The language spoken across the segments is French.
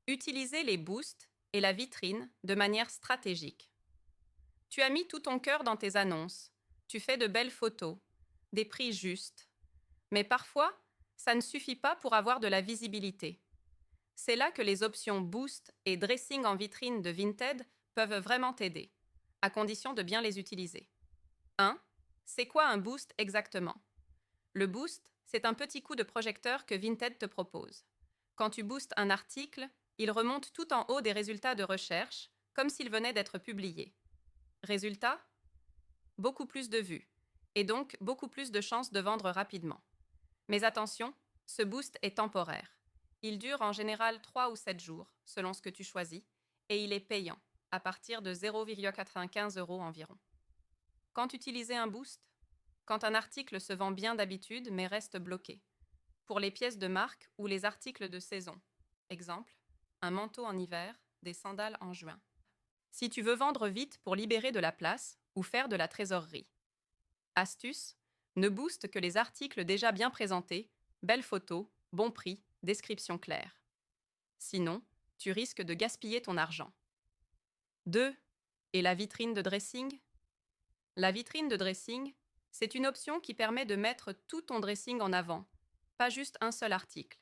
Utiliser les boosts et la vitrine de manière stratégique. Tu as mis tout ton cœur dans tes annonces, tu fais de belles photos, des prix justes. Mais parfois, ça ne suffit pas pour avoir de la visibilité. C'est là que les options boost et dressing en vitrine de Vinted peuvent vraiment t'aider, à condition de bien les utiliser. 1. C'est quoi un boost exactement? Le boost, c'est un petit coup de projecteur que Vinted te propose. Quand tu boostes un article, il remonte tout en haut des résultats de recherche, comme s'il venait d'être publié. Résultat? Beaucoup plus de vues, et donc beaucoup plus de chances de vendre rapidement. Mais attention, ce boost est temporaire. Il dure en général 3 ou 7 jours, selon ce que tu choisis, et il est payant, à partir de 0,95 € environ. Quand utiliser un boost? Quand un article se vend bien d'habitude mais reste bloqué. Pour les pièces de marque ou les articles de saison. Exemple, un manteau en hiver, des sandales en juin. Si tu veux vendre vite pour libérer de la place ou faire de la trésorerie. Astuce, ne booste que les articles déjà bien présentés, belles photos, bon prix, description claire. Sinon, tu risques de gaspiller ton argent. 2. Et la vitrine de dressing? La vitrine de dressing, c'est une option qui permet de mettre tout ton dressing en avant, pas juste un seul article.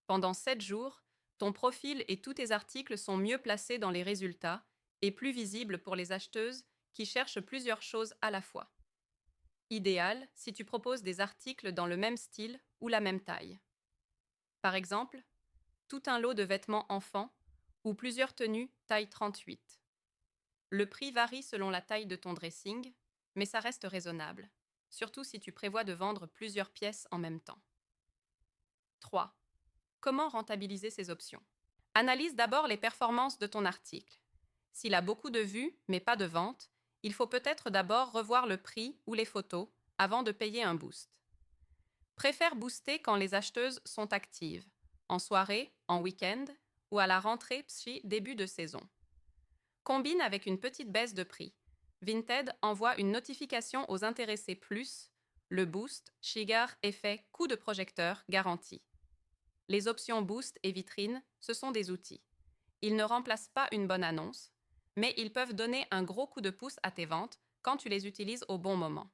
Pendant 7 jours, ton profil et tous tes articles sont mieux placés dans les résultats et plus visibles pour les acheteuses qui cherchent plusieurs choses à la fois. Idéal si tu proposes des articles dans le même style ou la même taille. Par exemple, tout un lot de vêtements enfants ou plusieurs tenues taille 38. Le prix varie selon la taille de ton dressing, mais ça reste raisonnable, surtout si tu prévois de vendre plusieurs pièces en même temps. 3. Comment rentabiliser ces options? Analyse d'abord les performances de ton article. S'il a beaucoup de vues, mais pas de ventes, il faut peut-être d'abord revoir le prix ou les photos avant de payer un boost. Préfère booster quand les acheteuses sont actives, en soirée, en week-end ou à la rentrée début de saison. Combine avec une petite baisse de prix. Vinted envoie une notification aux intéressés plus, le boost, Shigar effet coup de projecteur garanti. Les options boost et vitrine, ce sont des outils. Ils ne remplacent pas une bonne annonce, mais ils peuvent donner un gros coup de pouce à tes ventes quand tu les utilises au bon moment.